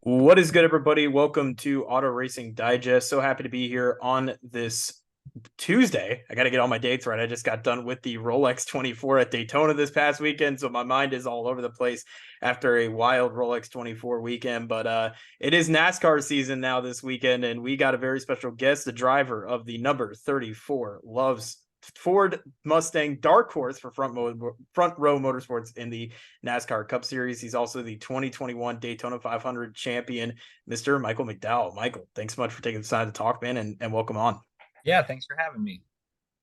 What is good, everybody? Welcome to Auto Racing Digest. So happy to be here on this Tuesday. I got to get all my dates right. I just got done with the Rolex 24 at Daytona this past weekend, so my mind is all over the place after a wild Rolex 24 weekend. But it is NASCAR season now this weekend, and we got a very special guest, the driver of the number 34 Loves Ford Mustang Dark Horse for Front Row Motorsports in the NASCAR Cup Series. He's also the 2021 Daytona 500 champion, Mr. Michael McDowell. Michael, thanks so much for taking the time to talk, man, and welcome on. Yeah, thanks for having me.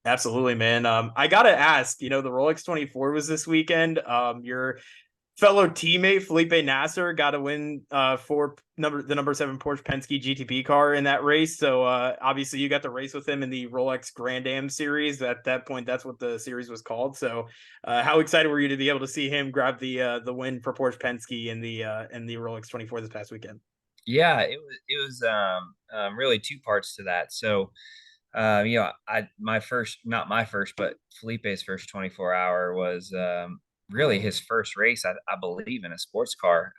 Absolutely, man. I gotta ask, the Rolex 24 was this weekend. Your fellow teammate Felipe Nasser got to win for the number 7 Porsche Penske GTP car in that race. So obviously you got to race with him in the Rolex Grand Am series. At that point, that's what the series was called. So how excited were you to be able to see him grab the win for Porsche Penske in the Rolex 24 this past weekend? Yeah, it was really two parts to that. So, I my first, not my first, but Felipe's first 24 hour was really his first race, I believe, in a sports car.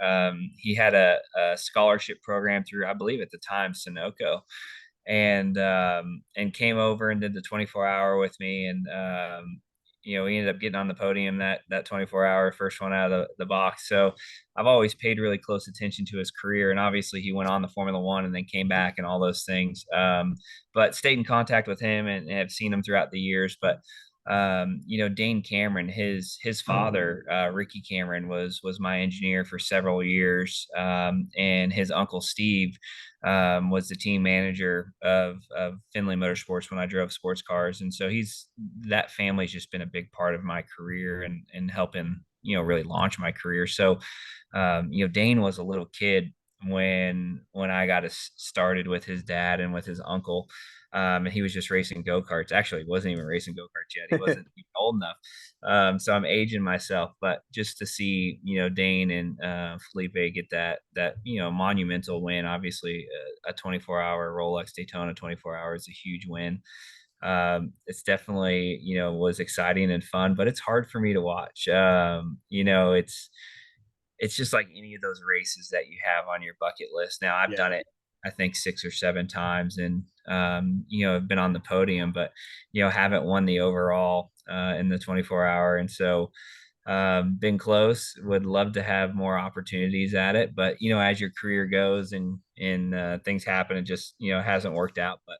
He had a scholarship program through, I believe, at the time, Sunoco, and came over and did the 24 hour with me, and we ended up getting on the podium that 24 hour, first one out of the box. So I've always paid really close attention to his career, and obviously he went on the Formula One and then came back and all those things. But stayed in contact with him and have seen him throughout the years. But Dane Cameron, his father, Ricky Cameron, was my engineer for several years, and his uncle Steve was the team manager of Finley Motorsports when I drove sports cars. And so that family's just been a big part of my career and helping, really launch my career. So, Dane was a little kid when I got started with his dad and with his uncle. And he was just racing go-karts. Actually, he wasn't even racing go-karts yet. He wasn't even old enough. So I'm aging myself, but just to see, Dane and Felipe get that monumental win. Obviously, a 24-hour Rolex Daytona 24 hour is a huge win. It's definitely, was exciting and fun, but it's hard for me to watch. It's just like any of those races that you have on your bucket list. Now, I've Yeah. done it, I think, 6 or 7 times, and I've been on the podium, but haven't won the overall in the 24 hour. And so, been close. Would love to have more opportunities at it, but as your career goes and things happen, it just hasn't worked out. But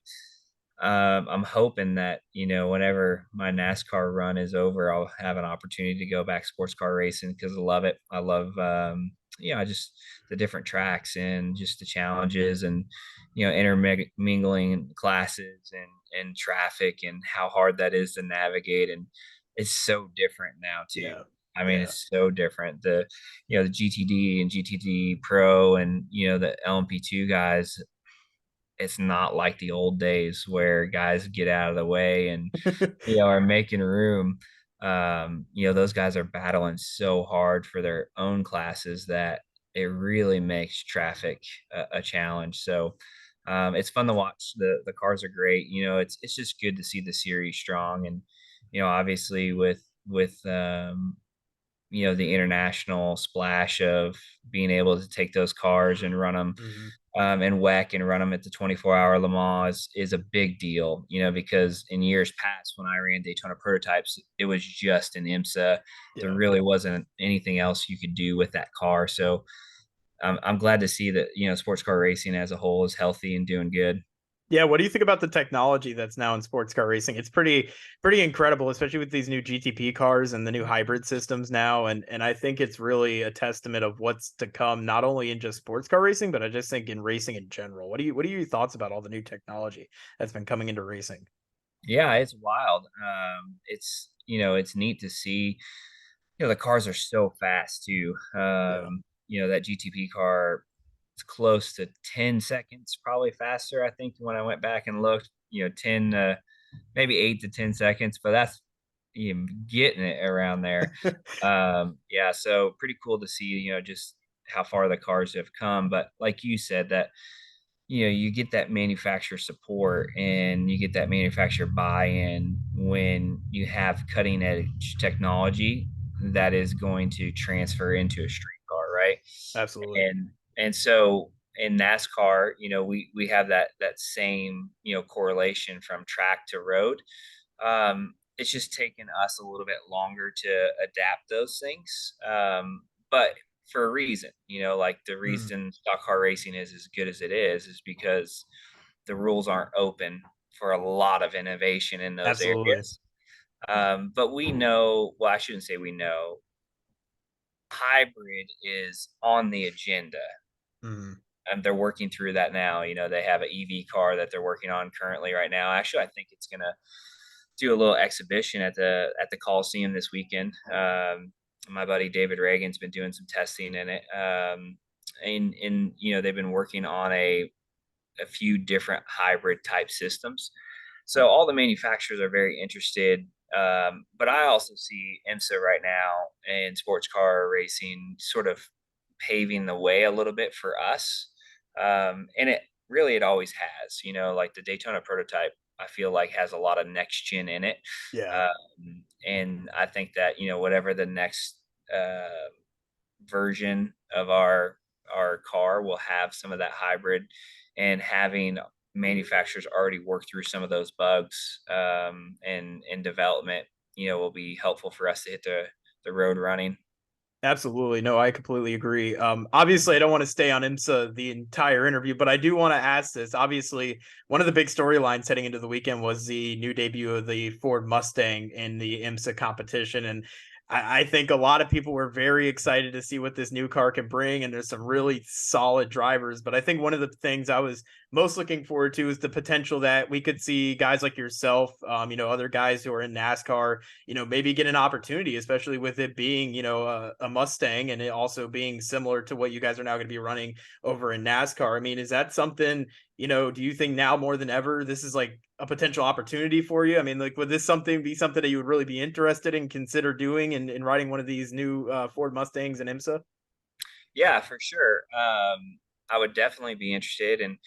I'm hoping that whenever my NASCAR run is over, I'll have an opportunity to go back sports car racing because I love it. I love just the different tracks and just the challenges and intermingling classes and traffic and how hard that is to navigate. And it's so different now too. Yeah. I mean, Yeah. it's so different. The GTD and GTD Pro and the LMP2 guys, it's not like the old days where guys get out of the way and are making room. Those guys are battling so hard for their own classes that it really makes traffic a challenge. So it's fun to watch. The cars are great. It's just good to see the series strong. And obviously with the international splash of being able to take those cars and run them Mhm. and WEC and run them at the 24-hour Le Mans is a big deal, because in years past when I ran Daytona prototypes, it was just an IMSA. There Yeah. really wasn't anything else you could do with that car. So I'm glad to see that, sports car racing as a whole is healthy and doing good. Yeah, what do you think about the technology that's now in sports car racing? It's pretty incredible, especially with these new GTP cars and the new hybrid systems now. And I think it's really a testament of what's to come, not only in just sports car racing, but I just think in racing in general. What are your thoughts about all the new technology that's been coming into racing? Yeah, it's wild. It's neat to see. The cars are so fast too. Yeah. That GTP car, it's close to 10 seconds, probably faster. I think when I went back and looked, 10, maybe 8 to 10 seconds, but that's getting it around there. Yeah, so pretty cool to see, just how far the cars have come. But like you said, that you get that manufacturer support and you get that manufacturer buy-in when you have cutting edge technology that is going to transfer into a street car, right? Absolutely. And And so in NASCAR, we have that same, correlation from track to road. It's just taken us a little bit longer to adapt those things. But for a reason, like the Mm, reason stock car racing is as good as it is because the rules aren't open for a lot of innovation in those absolutely. areas. But we know, well, I shouldn't say we know, hybrid is on the agenda. Mm, They're working through that now. They have an EV car that they're working on currently right now. Actually, I think it's gonna do a little exhibition at the Coliseum this weekend. My buddy David Reagan's been doing some testing in it, and they've been working on a few different hybrid type systems. So all the manufacturers are very interested. But I also see IMSA right now and sports car racing sort of paving the way a little bit for us. And it always has, like the Daytona prototype, I feel like has a lot of next gen in it. yeah. And I think that, whatever the next version of our car will have some of that hybrid, and having manufacturers already work through some of those bugs in development, will be helpful for us to hit the road running. Absolutely. No, I completely agree. Obviously, I don't want to stay on IMSA the entire interview, but I do want to ask this. Obviously, one of the big storylines heading into the weekend was the new debut of the Ford Mustang in the IMSA competition. And I think a lot of people were very excited to see what this new car can bring. And there's some really solid drivers. But I think one of the things I was most looking forward to is the potential that we could see guys like yourself, other guys who are in NASCAR, maybe get an opportunity, especially with it being, a Mustang and it also being similar to what you guys are now going to be running over in NASCAR. I mean, is that something, do you think now more than ever, this is like a potential opportunity for you? I mean, like, would this be something that you would really be interested in consider doing and riding one of these new Ford Mustangs in IMSA? Yeah, for sure. I would definitely be interested. And,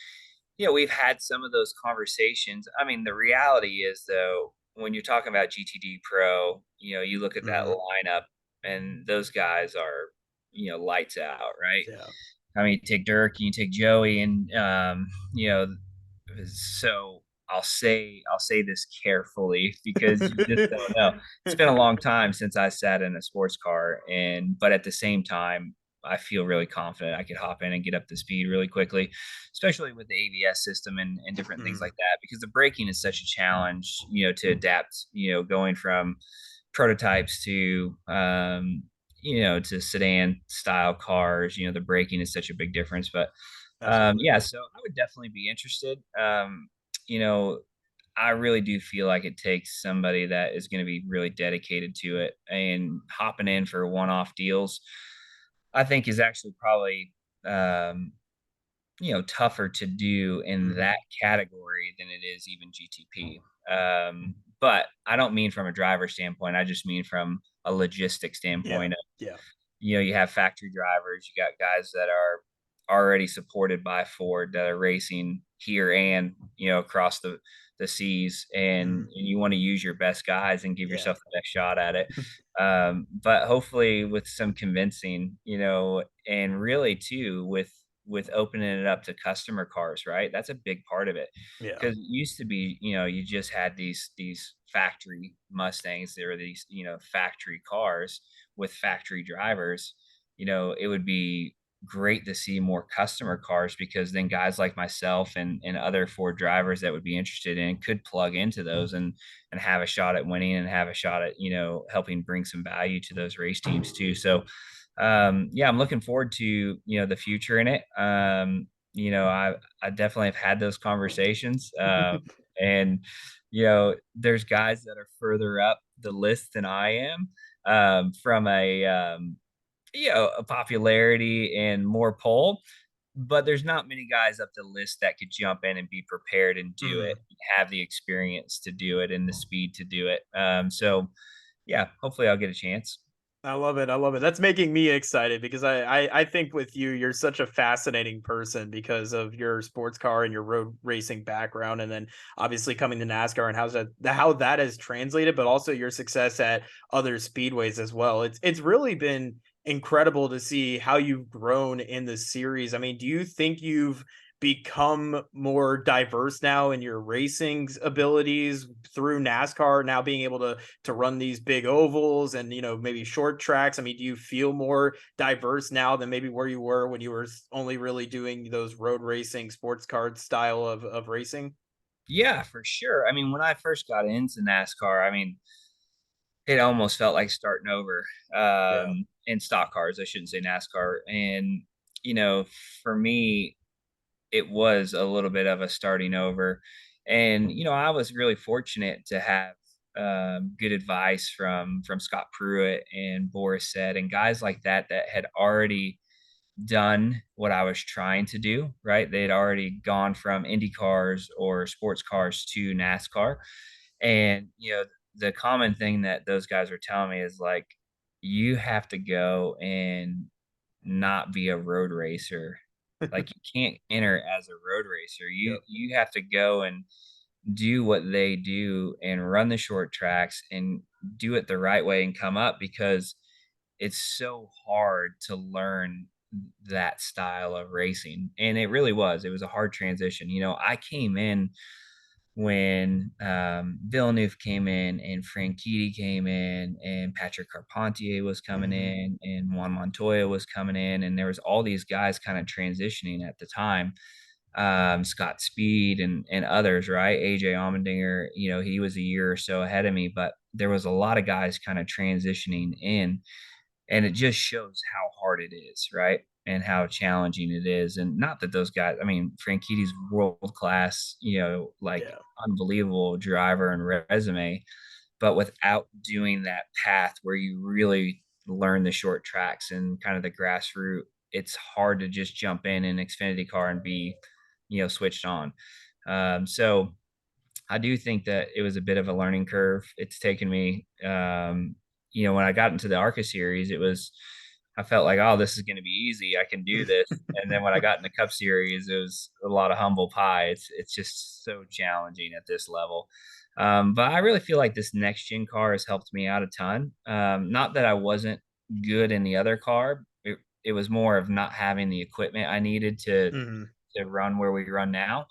we've had some of those conversations. I mean, the reality is, though, when you're talking about GTD Pro, you look at that Hmm. lineup and those guys are, lights out, right? Yeah. I mean, you take Dirk, you take Joey, and so I'll say this carefully because you just don't know. It's been a long time since I sat in a sports car, but at the same time, I feel really confident I could hop in and get up to speed really quickly, especially with the ABS system and different things Hmm. like that. Because the braking is such a challenge, to adapt. Going from prototypes to sedan style cars. The braking is such a big difference. But Absolutely. yeah, so I would definitely be interested. You know, I really do feel like it takes somebody that is going to be really dedicated to it, and hopping in for one-off deals, I think is actually probably um, tougher to do in Hmm. that category than it is even GTP. But I don't mean from a driver standpoint. I just mean from a logistic Yeah. standpoint. Yeah. You have factory drivers, you got guys that are already supported by Ford that are racing here and across the seas, and Hmm. you want to use your best guys and give Yeah. yourself the best shot at it. But hopefully with some convincing, and really too with opening it up to customer cars, right? That's a big part of it. Yeah. Because it used to be, you just had these factory Mustangs. There were these, factory cars with factory drivers. It would be great to see more customer cars, because then guys like myself and other Ford drivers that would be interested in could plug into those and have a shot at winning, and have a shot at helping bring some value to those race teams too. So yeah, I'm looking forward to the future in it. I definitely have had those conversations, and there's guys that are further up the list than I am, from a popularity and more pull. But there's not many guys up the list that could jump in and be prepared and do it, Hmm. have the experience to do it and the speed to do it. So yeah, hopefully I'll get a chance. I love it. I love it. That's making me excited because I think with you, you're such a fascinating person because of your sports car and your road racing background, and then obviously coming to NASCAR and how that has translated, but also your success at other speedways as well. It's really been incredible to see how you've grown in the series. I mean, do you think you've become more diverse now in your racing abilities through NASCAR, now being able to run these big ovals and maybe short tracks? I mean, do you feel more diverse now than maybe where you were when you were only really doing those road racing sports car style of racing? Yeah, for sure. I mean, when I first got into NASCAR, I mean, it almost felt like starting over Yeah. in stock cars. I shouldn't say NASCAR. And, you know, for me, it was a little bit of a starting over. And, I was really fortunate to have good advice from Scott Pruitt and Boris Said and guys like that that had already done what I was trying to do, right? They had already gone from Indy cars or sports cars to NASCAR. And, the common thing that those guys were telling me is like, you have to go and not be a road racer. Like you can't enter as a road racer. You Yep. you have to go and do what they do and run the short tracks and do it the right way and come up because it's so hard to learn that style of racing. And it really was. It was a hard transition. I came in when Villeneuve came in and Franchitti came in and Patrick Carpentier was coming Mhm. in and Juan Montoya was coming in and there was all these guys kind of transitioning at the time. Scott Speed and others, right? AJ Allmendinger, he was a year or so ahead of me, but there was a lot of guys kind of transitioning in, and it just shows how hard it is, right? And how challenging it is. And not that those guys, I mean, Franchitti's world class, like Yeah. unbelievable driver and resume, but without doing that path where you really learn the short tracks and kind of the grassroots, it's hard to just jump in an Xfinity car and be, switched on. So I do think that it was a bit of a learning curve. It's taken me, when I got into the ARCA series, I felt like, oh, this is going to be easy. I can do this. And then when I got in the Cup series, it was a lot of humble pie. It's just so challenging at this level. But I really feel like this next gen car has helped me out a ton. Not that I wasn't good in the other car. It was more of not having the equipment I needed Mhm. to run where we run now.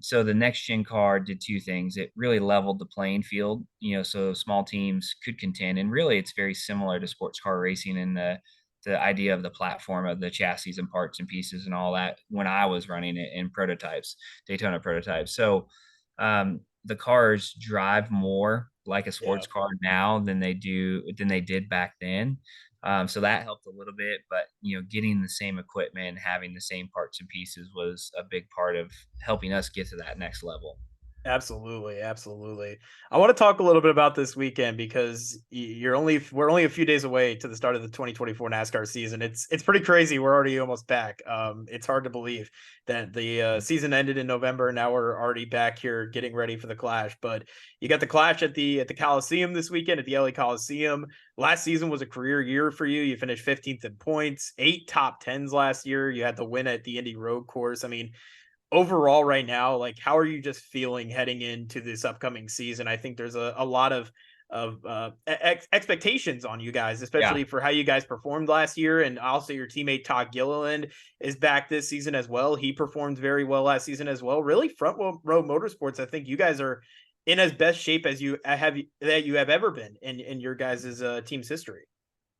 So the next gen car did two things. It really leveled the playing field, so small teams could contend. And really, it's very similar to sports car racing in the idea of the platform of the chassis and parts and pieces and all that when I was running it in prototypes, Daytona prototypes. So the cars drive more like a Yeah. sports car now than they did back then. So that helped a little bit, but getting the same equipment, having the same parts and pieces was a big part of helping us get to that next level. Absolutely, absolutely. I want to talk a little bit about this weekend because we're only a few days away to the start of the 2024 NASCAR season. It's pretty crazy. We're already almost back. It's hard to believe that the season ended in November and now we're already back here getting ready for the Clash. But you got the Clash at the Coliseum this weekend at the LA Coliseum. Last season was a career year for you. You finished 15th in points, 8 top 10s last year. You had the win at the Indy Road Course. I mean, overall right now, like how are you just feeling heading into this upcoming season? I think there's a lot of expectations on you guys, Yeah. especially for how you guys performed last year. And also your teammate Todd Gilliland is back this season as well. He performed very well last season as well. Really, row motorsports, I think you guys are in as best shape as you have ever been in your guys' team's history.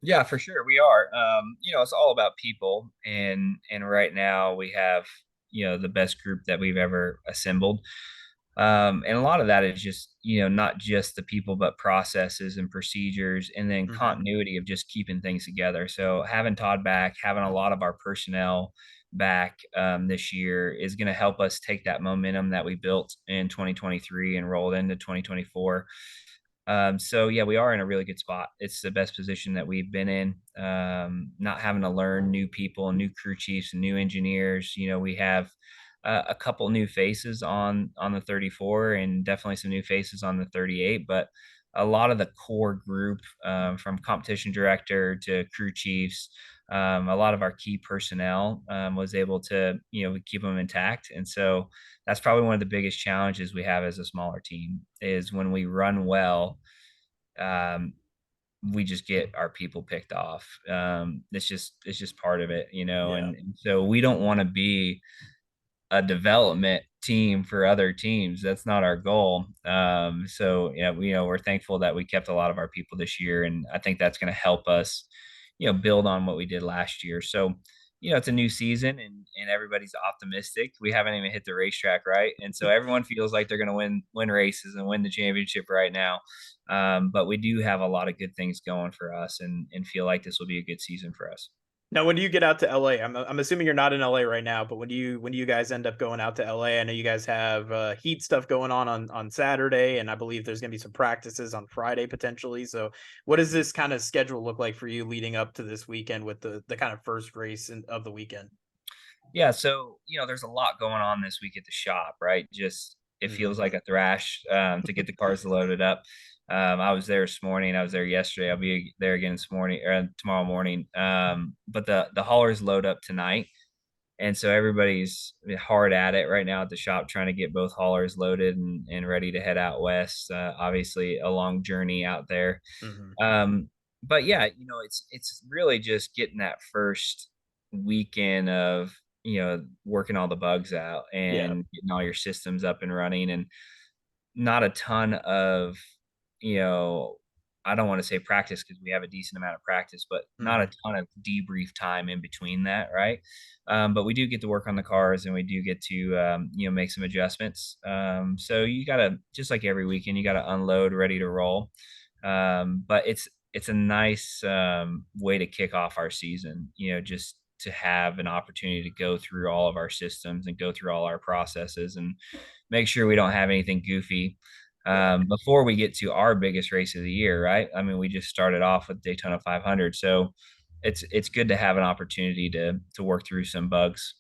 Yeah, for sure. We are. It's all about people, and right now we have the best group that we've ever assembled. And a lot of that is just not just the people, but processes and procedures, and then Mhm. continuity of just keeping things together. So having Todd back, having a lot of our personnel back this year is going to help us take that momentum that we built in 2023 and roll it into 2024. So yeah, we are in a really good spot. It's the best position that we've been in. Not having to learn new people, new crew chiefs, and new engineers. We have a couple new faces on the 34, and definitely some new faces on the 38. But a lot of the core group, from competition director to crew chiefs, a lot of our key personnel was able to keep them intact, and so that's probably one of the biggest challenges we have as a smaller team is when we run well. Um, we just get our people picked off. It's just part of it, Yeah. and so we don't want to be a development team for other teams. That's not our goal. So yeah, we're thankful that we kept a lot of our people this year, and I think that's going to help us, build on what we did last year. So, it's a new season, and everybody's optimistic. We haven't even hit the racetrack, right? And so everyone feels like they're going to win races and win the championship right now. But we do have a lot of good things going for us, and feel like this will be a good season for us. Now, when do you get out to LA? I'm assuming you're not in LA right now, but when do you guys end up going out to LA? I know you guys have heat stuff going on Saturday, and I believe there's going to be some practices on Friday potentially. So, what does this kind of schedule look like for you leading up to this weekend with the kind of first race of the weekend? Yeah, so there's a lot going on this week at the shop, right? Just it Hmm. feels like a thrash to get the cars loaded up. I was there this morning. I was there yesterday. I'll be there again this morning or tomorrow morning. But the haulers load up tonight, and so everybody's hard at it right now at the shop trying to get both haulers loaded and ready to head out west. Obviously, a long journey out there. Hmm. Um, but yeah, it's really just getting that first weekend of working all the bugs out Yeah. and getting all your systems up and running, and not a ton of, you know, I don't want to say practice because we have a decent amount of practice, but not a Hmm. ton of debrief time in between that, right? But we do get to work on the cars, and we do get to, make some adjustments. So you gotta, just like every weekend, you gotta unload, ready to roll. But it's a nice way to kick off our season, just to have an opportunity to go through all of our systems and go through all our processes and make sure we don't have anything goofy Yeah. before we get to our biggest race of the year, right? I mean, we just started off with Daytona 500, so it's good to have an opportunity to work through some bugs.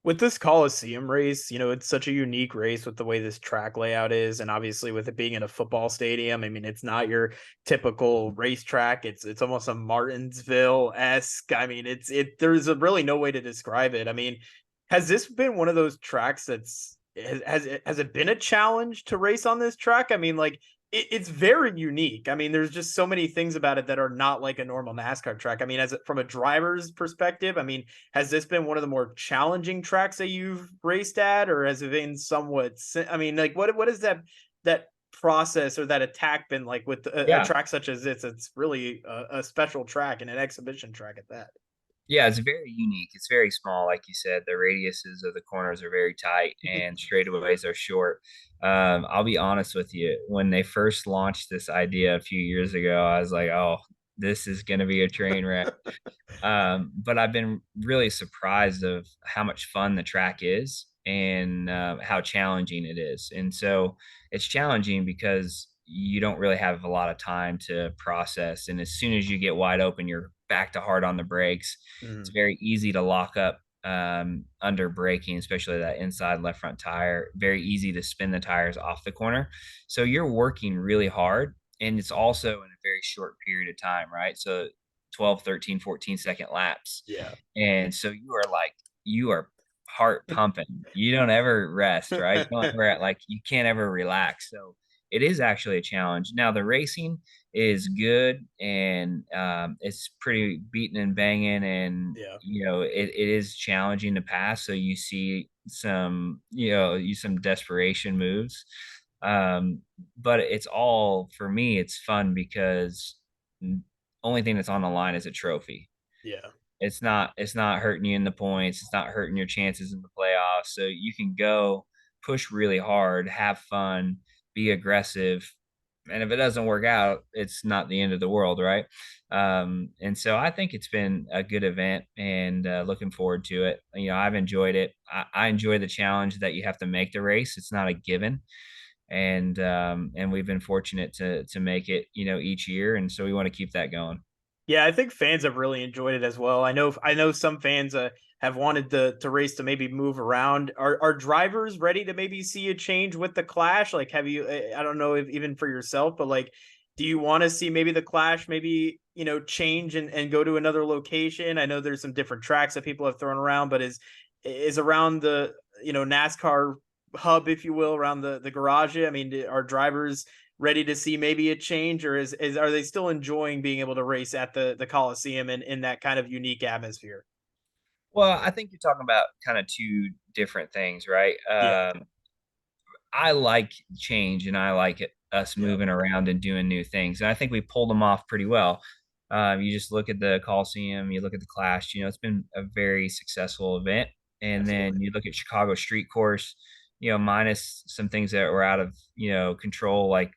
With this Coliseum race, it's such a unique race with the way this track layout is, and obviously with it being in a football stadium. I mean, it's not your typical racetrack. It's almost a Martinsville-esque. I mean, there's really no way to describe it. I mean, has this been one of those tracks has it been a challenge to race on this track? I mean, like it's very unique. I mean, there's just so many things about it that are not like a normal NASCAR track. I mean, from a driver's perspective, I mean, has this been one of the more challenging tracks that you've raced at, or has it been somewhat? I mean, like what is that process or that attack been like with a Yeah. track such as this? It's really a special track and an exhibition track at that. Yeah, it's very unique. It's very small, like you said. The radiuses of the corners are very tight, and straightaways are short. I'll be honest with you. When they first launched this idea a few years ago, I was like, "Oh, this is going to be a train wreck." But I've been really surprised of how much fun the track is, and how challenging it is. And so it's challenging because you don't really have a lot of time to process. And as soon as you get wide open, you're back to hard on the brakes. It's Mhm. very easy to lock up under braking, especially that inside left front tire. Very easy to spin the tires off the corner. So you're working really hard. And it's also in a very short period of time, right? So 12, 13, 14-second laps. Yeah. And so you are heart pumping. You don't ever rest, right? You don't ever like you can't ever relax. So it is actually a challenge. Now the racing is good, and it's pretty beating and banging, and Yeah. it is challenging to pass. So you see some desperation moves. But it's all for me, it's fun because only thing that's on the line is a trophy. Yeah. It's not hurting you in the points. It's not hurting your chances in the playoffs. So you can go push really hard, have fun, be aggressive. And if it doesn't work out, it's not the end of the world, right? And so I think it's been a good event, and looking forward to it. I've enjoyed it. I enjoy the challenge that you have to make the race. It's not a given, and we've been fortunate to make it, each year, and so we want to keep that going. Yeah, I think fans have really enjoyed it as well. I know some fans have wanted to race to maybe move around. Are drivers ready to maybe see a change with the Clash? Like, have you? I don't know if even for yourself, but like, do you want to see maybe the Clash maybe change and go to another location? I know there's some different tracks that people have thrown around, but is around the NASCAR hub, if you will, around the garage? I mean, are drivers ready to see maybe a change, or is are they still enjoying being able to race at the Coliseum and in that kind of unique atmosphere? Well, I think you're talking about kind of two different things, right? Yeah, I like change and I like us yeah, moving around and doing new things. And I think we pulled them off pretty well. You just look at the Coliseum, you look at the Clash, it's been a very successful event. And then absolutely. you look at Chicago Street Course, minus some things that were out of, control, like,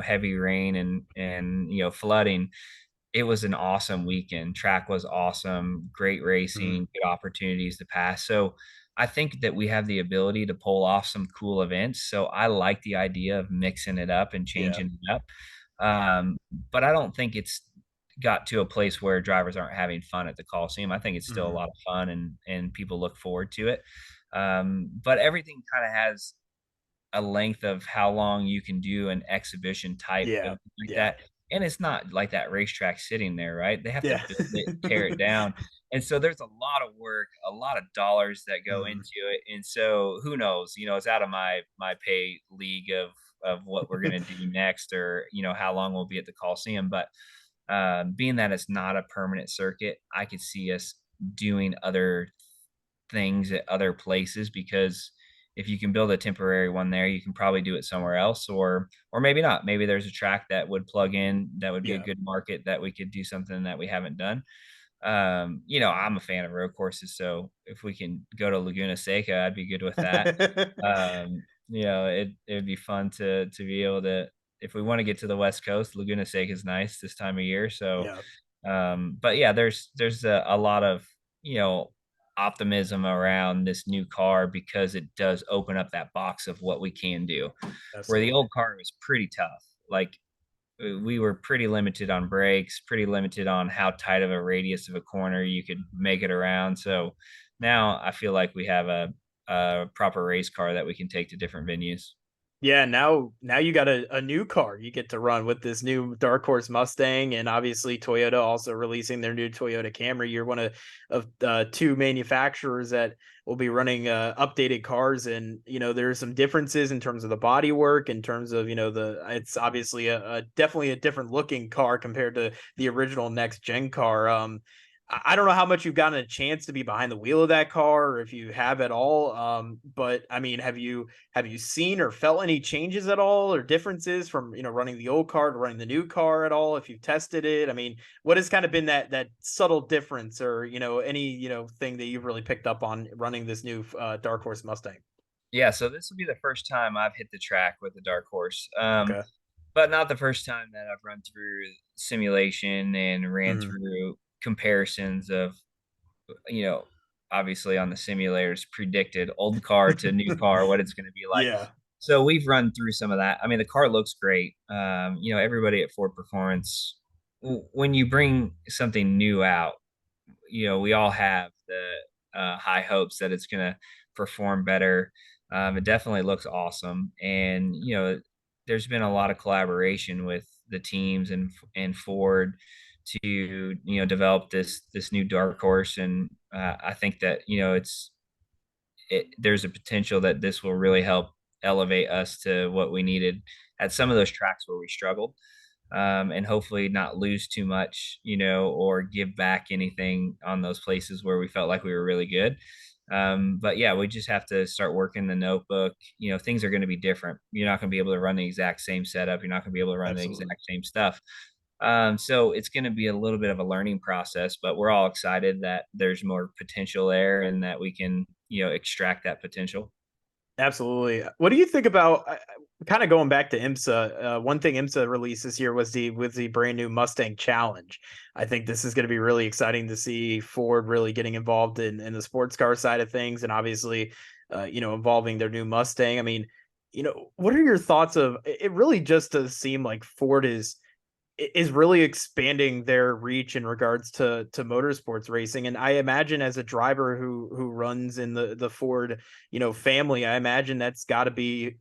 heavy rain and, flooding. It was an awesome weekend. Track was awesome, great Mhm. racing, good opportunities to pass. So I think that we have the ability to pull off some cool events. So I like the idea of mixing it up and Yeah. changing it up. Um, but I don't think it's got to a place where drivers aren't having fun at the Coliseum. I think it's still a Mhm. lot of fun and people look forward to it. But everything kind of has a length of how long you can do an exhibition type Yeah. event like Yeah. that. And it's not like that racetrack sitting there, right? They have to Yeah. build it, tear it down. And so there's a lot of work, a lot of dollars that go Mhm. into it. And so who knows, it's out of my pay league of what we're gonna do next, or how long we'll be at the Coliseum. But being that it's not a permanent circuit, I could see us doing other things at other places, because if you can build a temporary one there, you can probably do it somewhere else, or maybe not. Maybe there's a track that would plug in that would be a Yeah. good market that we could do something that we haven't done. I'm a fan of road courses, so if we can go to Laguna Seca, I'd be good with that. It would be fun to be able to, if we want to get to the West Coast, Laguna Seca is nice this time of year. So Yeah. but yeah, there's a lot of, you know, optimism around this new car, because it does open up that box of what we can do. Where the Absolutely. old car was pretty tough. Like, we were pretty limited on brakes, pretty limited on how tight of a radius of a corner you could make it around. So now I feel like we have a proper race car that we can take to different venues. Yeah, now you got a new car you get to run with this new Dark Horse Mustang, and obviously Toyota also releasing their new Toyota Camry. You're one of two manufacturers that will be running updated cars, and there's some differences in terms of the bodywork, in terms of the it's obviously a definitely a different looking car compared to the original next gen car. I don't know how much you've gotten a chance to be behind the wheel of that car, or if you have at all. But I mean, have you seen or felt any changes at all, or differences from running the old car to running the new car at all? If you've tested it, I mean, what has kind of been that subtle difference, or any thing that you've really picked up on running this new Dark Horse Mustang? Yeah, so this will be the first time I've hit the track with the Dark Horse. Okay. But not the first time that I've run through simulation and ran Hmm. through comparisons of, you know, obviously on the simulators predicted old car to new car, what it's going to be like. Yeah. So we've run through some of that. I mean, the car looks great. Everybody at Ford Performance, when you bring something new out, we all have the high hopes that it's going to perform better. It definitely looks awesome, and there's been a lot of collaboration with the teams and Ford to develop this new dark horse, and I think that there's a potential that this will really help elevate us to what we needed at some of those tracks where we struggled, and hopefully not lose too much, or give back anything on those places where we felt like we were really good. But yeah, we just have to start working the notebook. Things are going to be different. You're not going to be able to run the exact same setup. You're not going to be able to run the Absolutely. exact same stuff. So it's going to be a little bit of a learning process, but we're all excited that there's more potential there and that we can, extract that potential. Absolutely. What do you think about kind of going back to IMSA? One thing IMSA released this year was the brand new Mustang Challenge. I think this is going to be really exciting to see Ford really getting involved in the sports car side of things, and obviously, involving their new Mustang. I mean, what are your thoughts of it? Really just does seem like Ford is really expanding their reach in regards to motorsports racing. And I imagine, as a driver who runs in the Ford family, I imagine that's got to be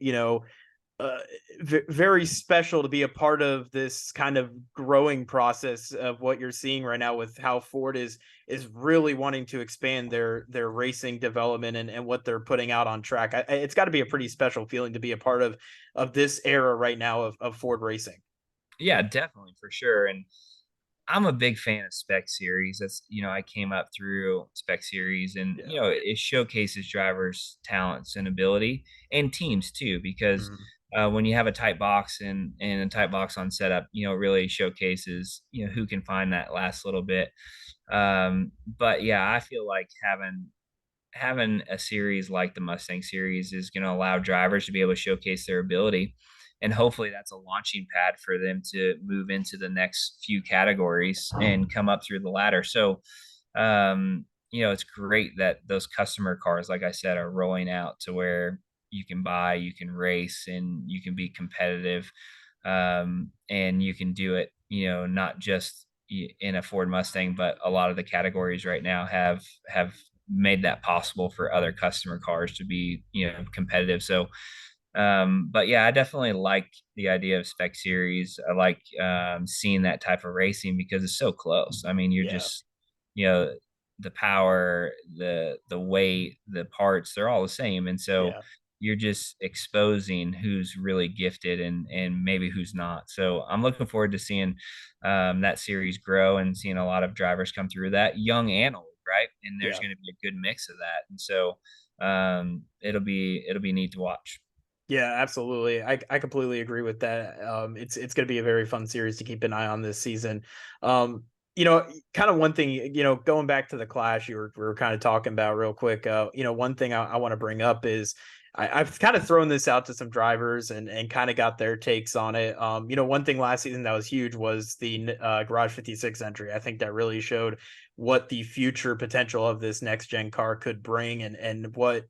uh, very special to be a part of this kind of growing process of what you're seeing right now with how Ford is really wanting to expand their racing development and what they're putting out on track. It's got to be a pretty special feeling to be a part of this era right now of Ford racing. Yeah, definitely for sure. And I'm a big fan of Spec Series. That's, I came up through Spec Series, and Yeah. it showcases drivers' talents and ability, and teams too, because Mhm. when you have a tight box and a tight box on setup, it really showcases who can find that last little bit. But yeah, I feel like having a series like the Mustang series is going to allow drivers to be able to showcase their ability. And hopefully that's a launching pad for them to move into the next few categories and come up through the ladder. So, it's great that those customer cars, like I said, are rolling out to where you can buy, you can race, and you can be competitive. And you can do it, not just in a Ford Mustang, but a lot of the categories right now have made that possible for other customer cars to be competitive. So but yeah, I definitely like the idea of Spec Series. I like seeing that type of racing because it's so close. I mean, you're Yeah. just you know the power, the weight, the parts, they're all the same. And so Yeah. you're just exposing who's really gifted and maybe who's not. So I'm looking forward to seeing that series grow and seeing a lot of drivers come through that, young and old, right? And there's Yeah. going to be a good mix of that. And so it'll be neat to watch. Yeah, absolutely. I completely agree with that. It's going to be a very fun series to keep an eye on this season. Um, kind of one thing, going back to the clash we were kind of talking about real quick. One thing I want to bring up is I've kind of thrown this out to some drivers and kind of got their takes on it. One thing last season that was huge was the Garage 56 entry. I think that really showed what the future potential of this next gen car could bring and what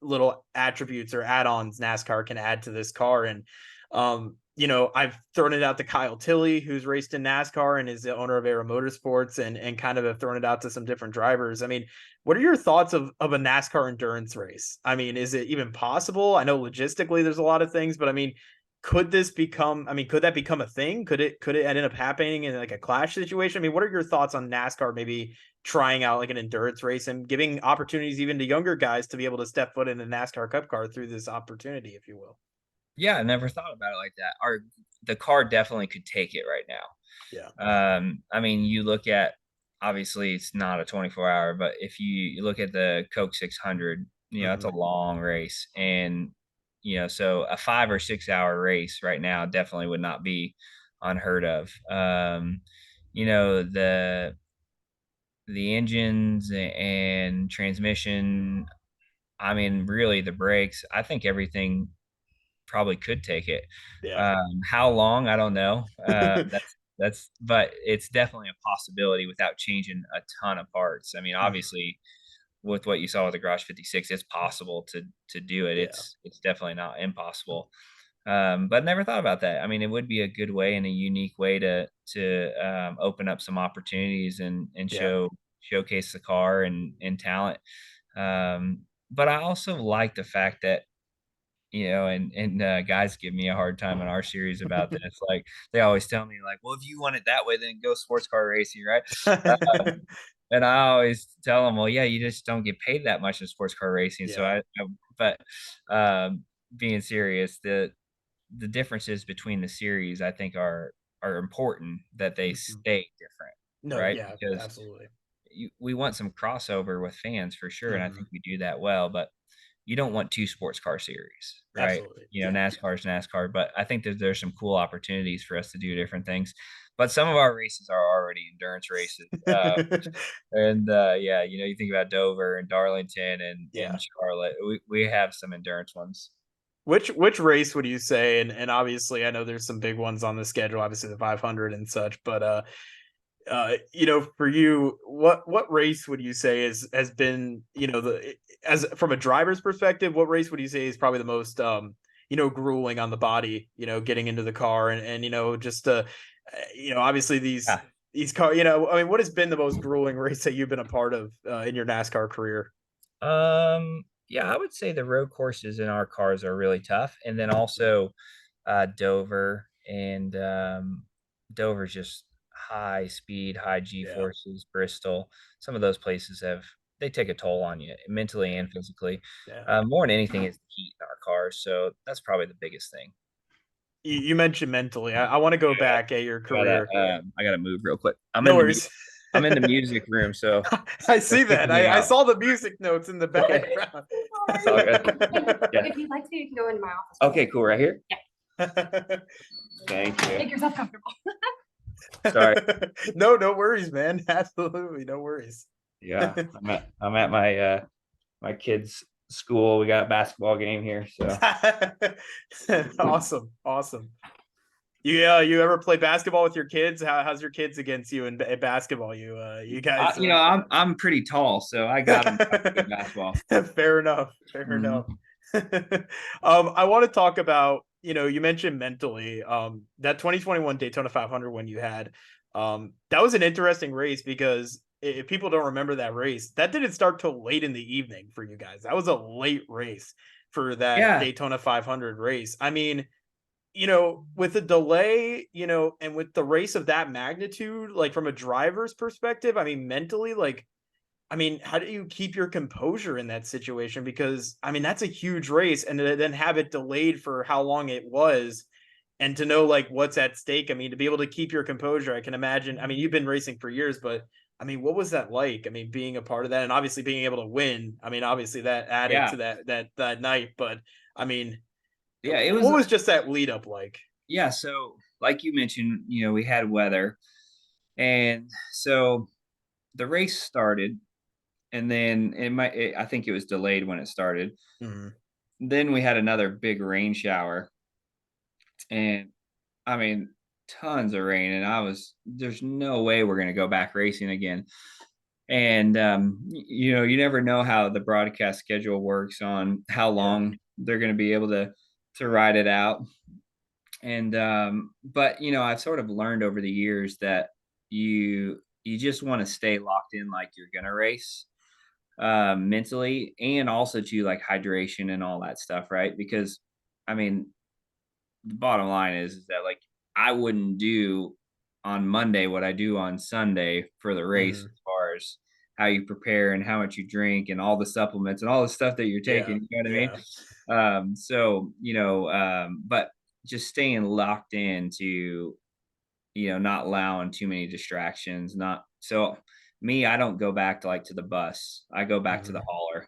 little attributes or add-ons NASCAR can add to this car. And I've thrown it out to Kyle Tilley, who's raced in NASCAR and is the owner of Era Motorsports, and kind of have thrown it out to some different drivers. I mean, what are your thoughts of a NASCAR endurance race? I mean, is it even possible? I know logistically there's a lot of things, but I mean, could that become a thing? Could it end up happening in like a clash situation? I mean, what are your thoughts on NASCAR maybe trying out like an endurance race and giving opportunities even to younger guys to be able to step foot in a NASCAR Cup car through this opportunity, if you will? Yeah, I never thought about it like that. The car definitely could take it right now. Yeah. I mean, you look at, obviously it's not a 24-hour, but if you look at the Coke 600, it's a Hmm. long race. And, so a 5 or 6 hour race right now definitely would not be unheard of. You know, the engines and transmission, I mean, really the brakes, I think everything probably could take it. Yeah. How long? I don't know. But it's definitely a possibility without changing a ton of parts. I mean, Mhm. obviously, with what you saw with the Garage 56, it's possible to do it. Yeah. It's definitely not impossible. But never thought about that. I mean, it would be a good way and a unique way to open up some opportunities and Yeah. showcase the car and talent. But I also like the fact that and guys give me a hard time in our series about this. Like they always tell me, like, "Well, if you want it that way, then go sports car racing, right?" And I always tell them, "Well, yeah, you just don't get paid that much in sports car racing." So Yeah. but being serious, the differences between the series, I think, are important that they Mhm. stay different, No, right? yeah, Because absolutely. we want some crossover with fans for sure, and I Mhm. think we do that well. But you don't want two sports car series, right? Absolutely. Yeah. NASCAR is NASCAR, but I think that there's some cool opportunities for us to do different things. But some of our races are already endurance races. And yeah, you think about Dover and Darlington and Yeah. Charlotte. We have some endurance ones. Which race would you say? And obviously, I know there's some big ones on the schedule, obviously the 500 and such. But for you, what race would you say has been the as from a driver's perspective? What race would you say is probably the most grueling on the body? Getting into the car and just obviously Yeah. these car. I mean, what has been the most grueling race that you've been a part of in your NASCAR career? Yeah, I would say the road courses in our cars are really tough, and then also Dover and Dover's just high speed, high G Yeah, forces. Bristol, some of those places they take a toll on you mentally and physically. yeah. More than anything, is the heat in our cars, so that's probably the biggest thing. You mentioned mentally. I want to go back at your career. I gotta move real quick. No worries. I'm in the music room, so I see they're that. kicking me I out. saw the music notes in the Okay, background. it's all good. Yeah. If you'd like to, you can go in my office. Okay, cool. Right here. Yeah. Thank you. Make yourself comfortable. Sorry. No, no worries, man. Absolutely, no worries. Yeah, I'm at my kids' school. We got a basketball game here, so Awesome, awesome. You ever play basketball with your kids? How's your kids against you in basketball? You guys. I'm pretty tall, so I got them good basketball. Fair enough. Fair enough. I want to talk about, you mentioned mentally, that 2021 Daytona 500 when you had, that was an interesting race because if people don't remember that race, that didn't start till late in the evening for you guys. That was a late race for that Yeah, Daytona 500 race. I mean, with the delay, and with the race of that magnitude, like from a driver's perspective, I mean, mentally, like, I mean, how do you keep your composure in that situation? Because I mean, that's a huge race, and then have it delayed for how long it was, and to know like what's at stake. I mean, to be able to keep your composure, I can imagine. I mean, you've been racing for years, but I mean, what was that like? I mean, being a part of that, and obviously being able to win. I mean, obviously that added yeah, to that night, but I mean, yeah. It was what was just that lead up like? yeah. So, like you mentioned, we had weather, and so the race started, and then I think it was delayed when it started. Mhm. Then we had another big rain shower, and I mean, tons of rain, and there's no way we're gonna go back racing again. And you never know how the broadcast schedule works on how Yeah. long they're going to be able to ride it out. And but I've sort of learned over the years that you just want to stay locked in like you're going to race mentally, and also to like hydration and all that stuff, right? Because I mean, the bottom line is that like I wouldn't do on Monday what I do on Sunday for the race, Mhm. as far as how you prepare and how much you drink and all the supplements and all the stuff that you're Yeah. taking. You know what I Yeah. mean? But just staying locked into, not allowing too many distractions. Not so me, I don't go back to like to the bus. I go back to the Mhm. hauler,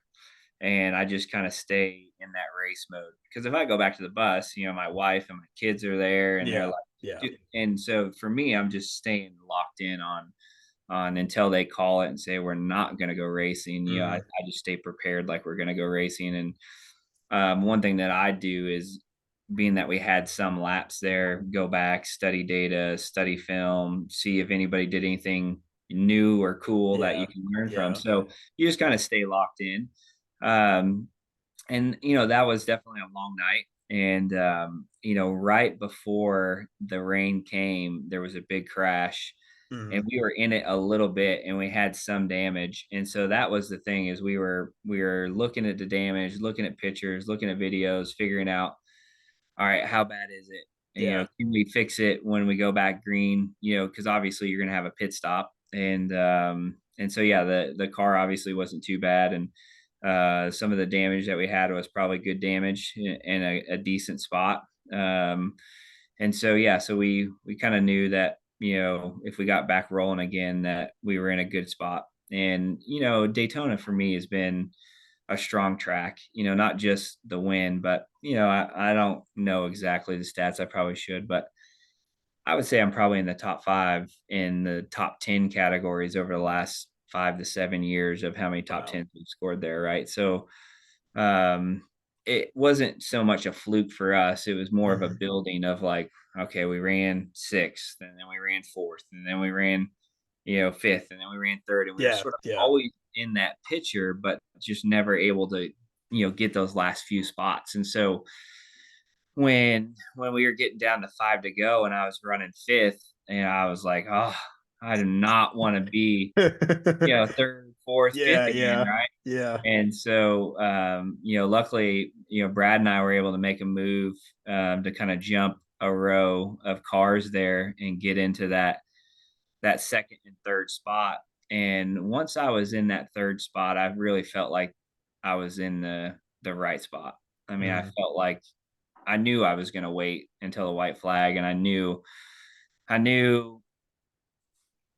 and I just kind of stay in that race mode. Because if I go back to the bus, my wife and my kids are there, and they're Yeah. like, Yeah. and so for me, I'm just staying locked in on until they call it and say we're not going to go racing. Mhm. I just stay prepared like we're going to go racing. And one thing that I do is, being that we had some laps there, go back, study data, study film, see if anybody did anything new or cool that you Yeah. can learn from. Yeah. So you just kind of stay locked in. Um, and that was definitely a long night. And right before the rain came, there was a big crash, and Mhm. we were in it a little bit, and we had some damage. And so that was the thing, is we were looking at the damage, looking at pictures, looking at videos, figuring out, all right, how bad is it? And, Yeah. can we fix it when we go back green? Because obviously you're going to have a pit stop. And so, yeah, the car obviously wasn't too bad. And some of the damage that we had was probably good damage in a decent spot. Um, and so, yeah, so we kind of knew that, if we got back rolling again, that we were in a good spot. And, Daytona for me has been a strong track, not just the win, but, I don't know exactly the stats. I probably should, but I would say I'm probably in the top 5 in the top 10 categories over the last 5 to 7 years of how many top Wow. 10s we've scored there, right? So, um, it wasn't so much a fluke for us. It was more of a Mhm. building of like, okay, we ran 6th, and then we ran 4th, and then we ran, 5th, and then we ran 3rd, and we were Yeah. sort of Yeah. always in that picture, but just never able to, get those last few spots. And so when we were getting down to 5 to go and I was running 5th, and I was like, oh, I do not want to be, 3rd, fourth, fifth Yeah, again, yeah, right? yeah. And so, luckily, Brad and I were able to make a move to kind of jump a row of cars there and get into that second and third spot. And once I was in that third spot, I really felt like I was in the right spot. I mean, I Mhm. felt like I knew I was going to wait until the white flag, and I knew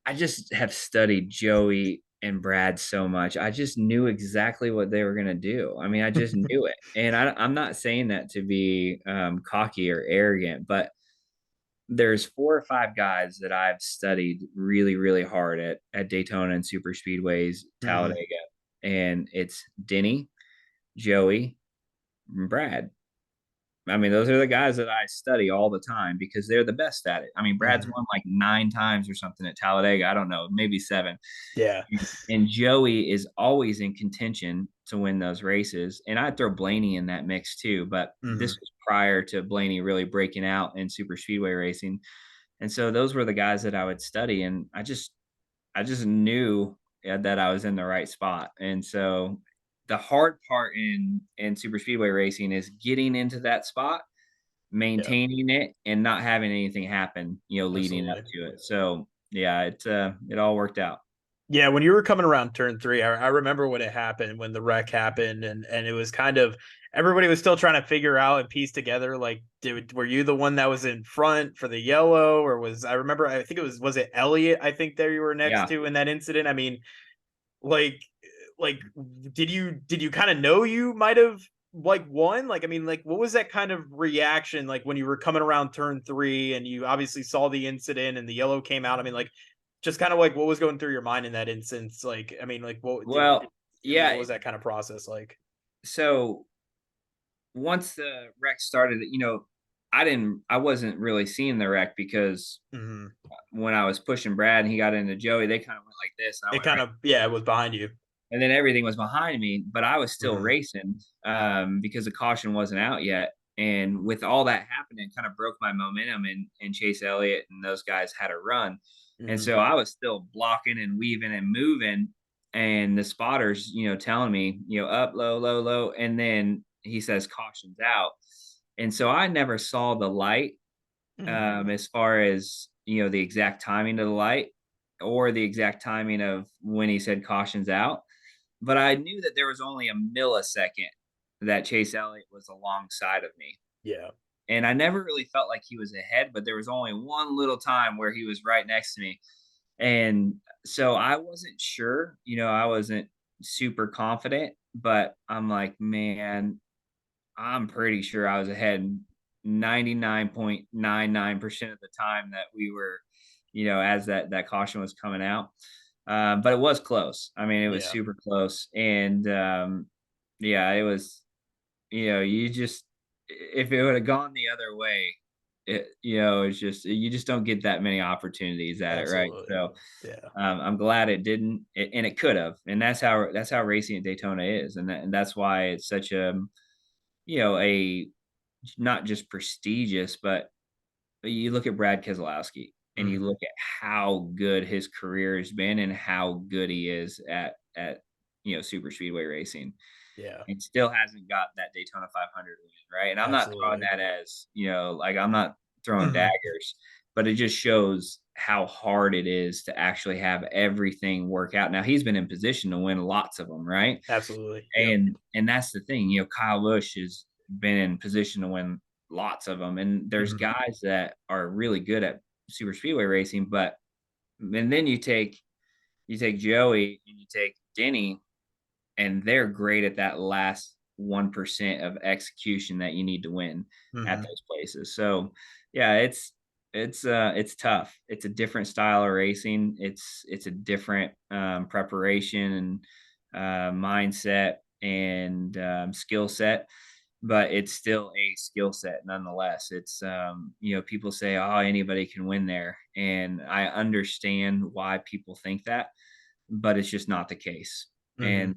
I just have studied Joey and Brad so much. I just knew exactly what they were going to do. I mean, I just knew it. And I'm not saying that to be cocky or arrogant, but there's 4 or 5 guys that I've studied really, really hard at Daytona and super speedways, Mhm. Talladega. And it's Denny, Joey, and Brad. I mean, those are the guys that I study all the time because they're the best at it. I mean, Brad's Mhm. won like 9 times or something at Talladega. I don't know, maybe 7. Yeah. And Joey is always in contention to win those races. And I'd throw Blaney in that mix too, but this Mhm. was prior to Blaney really breaking out in super speedway racing. And so those were the guys that I would study. And I just knew that I was in the right spot. And so the hard part in super speedway racing is getting into that spot, Yeah. maintaining it, and not having anything happen, leading up Absolutely. to it. So yeah, it all worked out. Yeah, when you were coming around turn three, I remember when it happened, when the wreck happened, and it was kind of everybody was still trying to figure out and piece together. Like, were you the one that was in front for the yellow, or I remember I think was it Elliott? I think there you were next Yeah. to in that incident. I mean, like, like did you kind of know you might have like won? Like, I mean, like, what was that kind of reaction like when you were coming around turn three and you obviously saw the incident and the yellow came out? I mean, like just kind of like what was going through your mind in that instance? Like, I mean, like Well, what yeah. was that kind of process like? So once the wreck started, I wasn't really seeing the wreck because Hmm. when I was pushing Brad and he got into Joey, they kind of went like this, and I It went kind right, of, yeah, it was behind you. and then everything was behind me, but I was still Hmm. racing because the caution wasn't out yet. And with all that happening, kind of broke my momentum, and Chase Elliott and those guys had a run. And Hmm. so I was still blocking and weaving and moving. And the spotters, telling me, up, low, low, low. And then he says caution's out. And so I never saw the light Hmm. as far as, the exact timing of the light or the exact timing of when he said caution's out. But I knew that there was only a millisecond that Chase Elliott was alongside of me. Yeah. And I never really felt like he was ahead, but there was only one little time where he was right next to me. And so I wasn't sure, I wasn't super confident, but I'm like, man, I'm pretty sure I was ahead 99.99% of the time that we were, as that caution was coming out. But it was close. I mean, it was Yeah. super close. And yeah, it was, you just, if it would have gone the other way, it's just, you just don't get that many opportunities at it. Right. Absolutely. So Yeah. I'm glad it didn't, and it could have. And that's how racing at Daytona is. And that's why it's such a not just prestigious, but you look at Brad Keselowski and you Hmm. look at how good his career has been and how good he is at super speedway racing, Yeah. and still hasn't got that Daytona 500 win, right? And I'm not throwing Absolutely. that as, like, I'm not throwing Hmm. daggers, but it just shows how hard it is to actually have everything work out. Now he's been in position to win lots of them, right? Absolutely. Yep. And that's the thing, Kyle Busch has been in position to win lots of them, and there's Hmm. guys that are really good at super speedway racing, but and then you take Joey and you take Denny, and they're great at that last 1% of execution that you need to win at Hmm. those places. So yeah, it's tough. It's a different style of racing. It's a different preparation and mindset and skill set, but it's still a skill set nonetheless. It's people say, oh, anybody can win there, and I understand why people think that, but it's just not the case. Hmm. And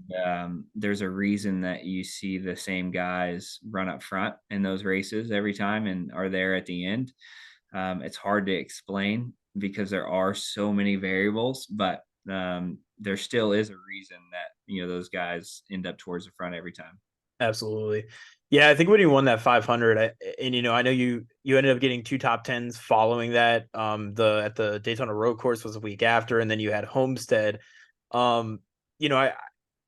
there's a reason that you see the same guys run up front in those races every time and are there at the end. It's hard to explain because there are so many variables, but there still is a reason that, those guys end up towards the front every time. Absolutely. Yeah, I think when you won that 500, I know you ended up getting 2 top 10s following that. At the Daytona Road Course was a week after, and then you had Homestead. Um,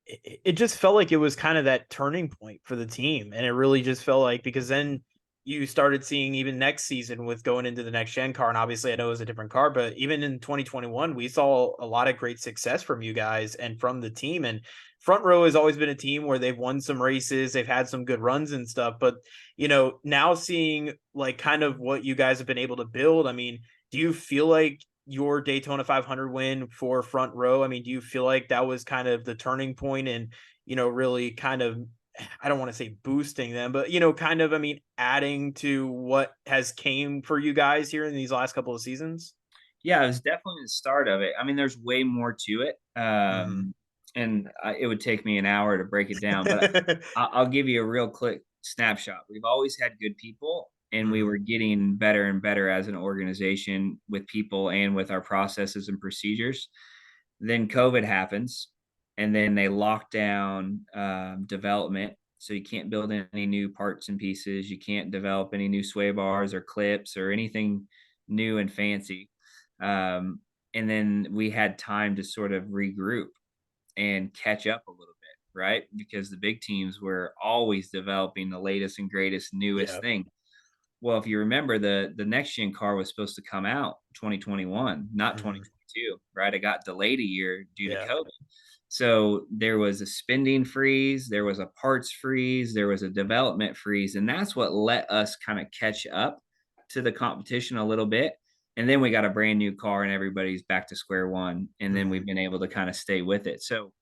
it just felt like it was kind of that turning point for the team, and it really just felt like, because then you started seeing even next season with going into the next gen car, and obviously I know it was a different car, but even in 2021 we saw a lot of great success from you guys and from the team. And Front Row has always been a team where they've won some races, they've had some good runs and stuff, but now seeing like kind of what you guys have been able to build, I mean, do you feel like your Daytona 500 win for Front Row, I mean, do you feel like that was kind of the turning point and, really kind of, I don't want to say boosting them, but, kind of, I mean, adding to what has came for you guys here in these last couple of seasons? Yeah, it was definitely the start of it. I mean, there's way more to it. Mhm. It would take me an hour to break it down, but I'll give you a real quick snapshot. We've always had good people, and we Mhm. were getting better and better as an organization with people and with our processes and procedures. Then COVID happens, and then they lock down development. So you can't build any new parts and pieces. You can't develop any new sway bars or clips or anything new and fancy. Um, and then we had time to sort of regroup and catch up a little bit, right? Because the big teams were always developing the latest and greatest, newest Yeah. thing. Well, if you remember, the next gen car was supposed to come out 2021, not Mhm. 2022, right? It got delayed a year due to Yeah. COVID. So there was a spending freeze, there was a parts freeze, there was a development freeze, and that's what let us kind of catch up to the competition a little bit. And then we got a brand new car and everybody's back to square one, and then we've Mhm. been able to kind of stay with it. So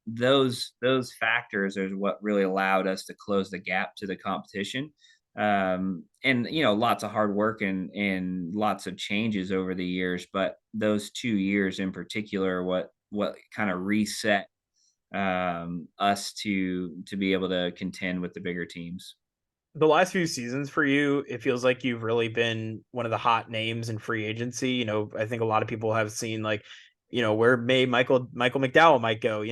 those factors are what really allowed us to close the gap to the competition. And lots of hard work and lots of changes over the years, but those 2 years in particular are what kind of reset us to be able to contend with the bigger teams. The last few seasons for you, it feels like you've really been one of the hot names in free agency. I think a lot of people have seen like, where may Michael McDowell might go.